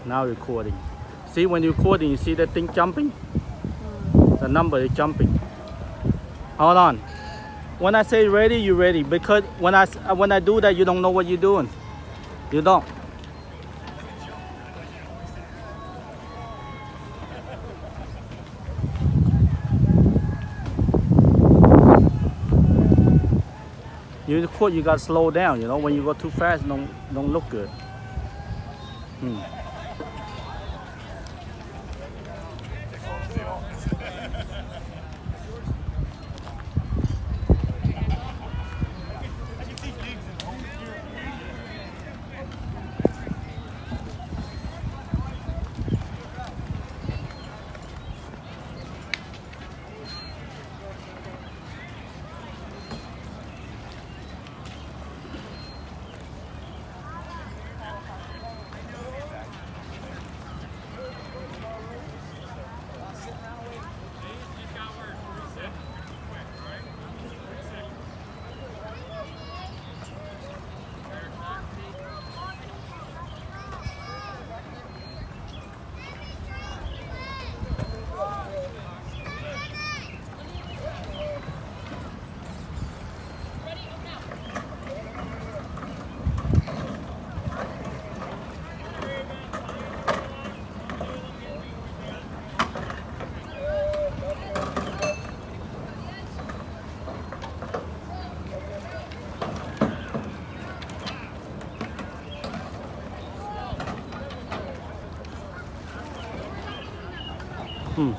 Now recording. See when you're recording, you see that thing jumping? The number is jumping. Hold on. When I say ready, you're ready. Because when I do that, you don't know what you're doing. You don't. You record, you gotta slow down. You know, when you go too fast, don't look good.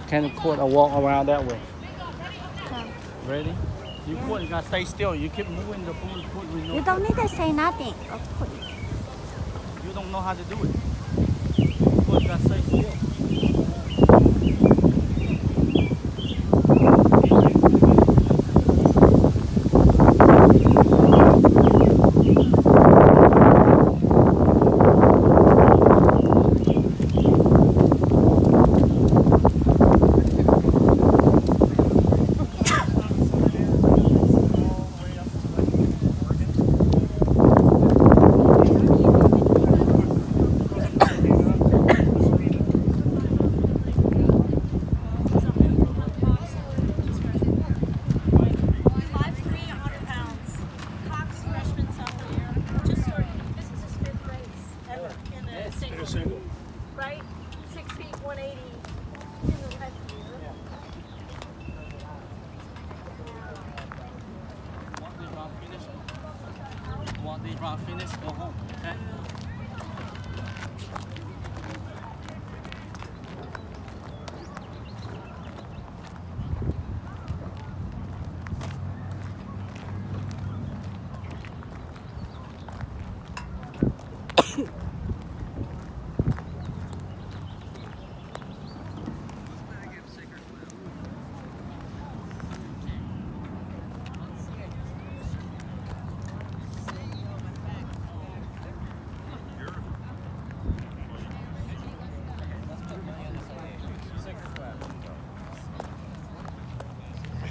Can you record or walk around that way? Ready? You record, you gotta stay still. You keep moving the phone. You don't need to say nothing. You don't know how to do it. You gotta stay still. Right? 6 feet, 180. Want this round finish, go home, okay?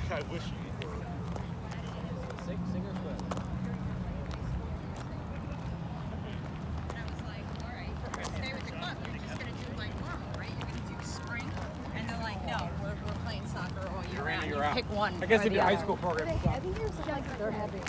I wish you were. Sink or swim? And I was like, all right, we're going to stay with the club. You're just going to do like normal, right? You're going to do spring. And they're like, no, we're playing soccer all year round. You pick one. I guess or if the your high other. school program. I think there's like they're having.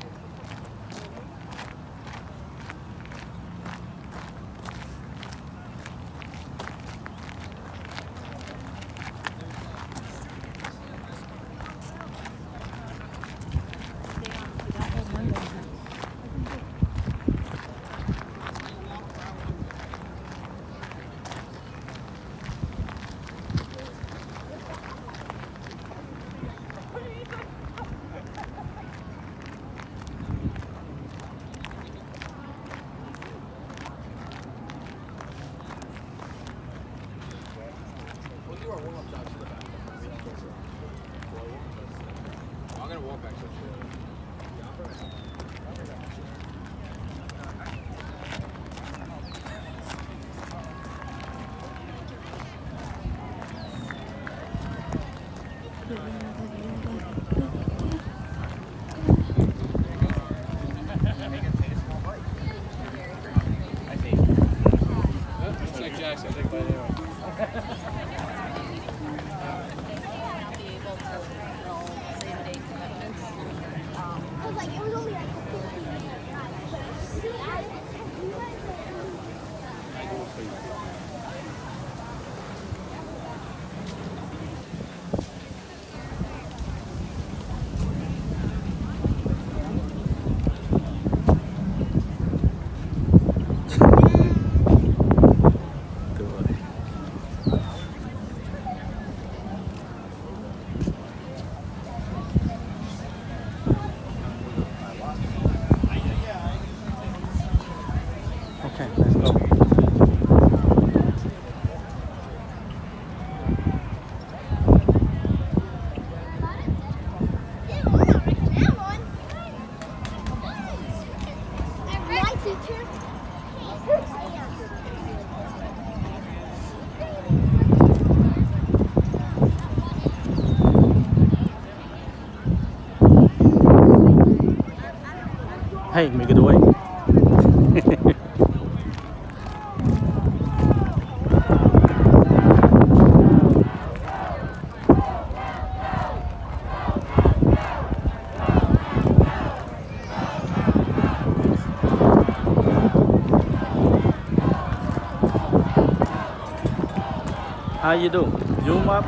next. I'll take a bite anyway. Be able to fulfill same-day commitments. Like, it was only like 15 minute drive. But see, Okay, let's go. my teacher. Hey, make it away. How you do? Zoom up.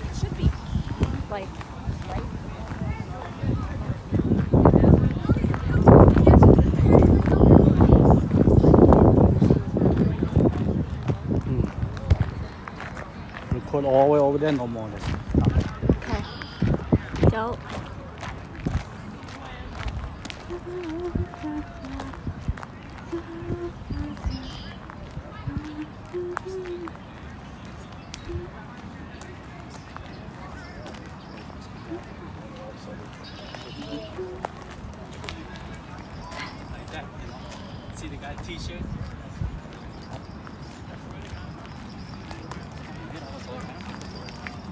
It should be like right. Record all the way over there, no more. Okay. Go. Like that, you know. See the guy t-shirt?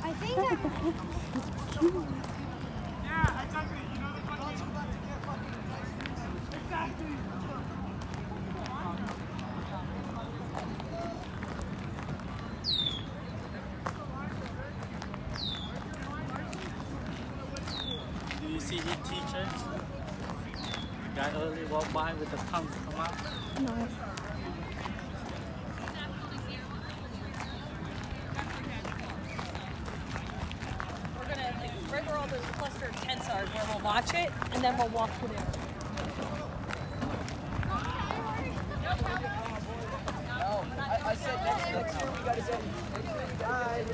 I think that. Did you see his t-shirt? Guy early walked by with the tongue come out. No. We're gonna like right where all those cluster of tents are, where we'll watch it, and then we'll walk through there. I said next year we gotta get guide.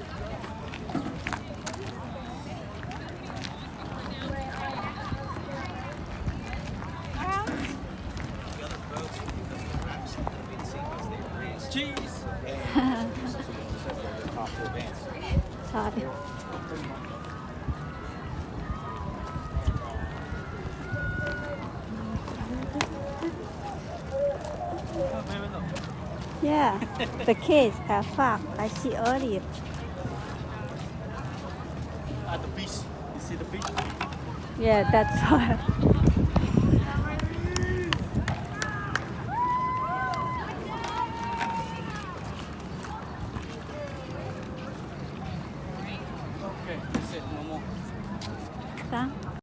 Cheese! Sorry. Yeah, the kids have fun. I see earlier. At the beach. You see the beach? Yeah, that's all. Okay, that's it. No more. 감사합니다.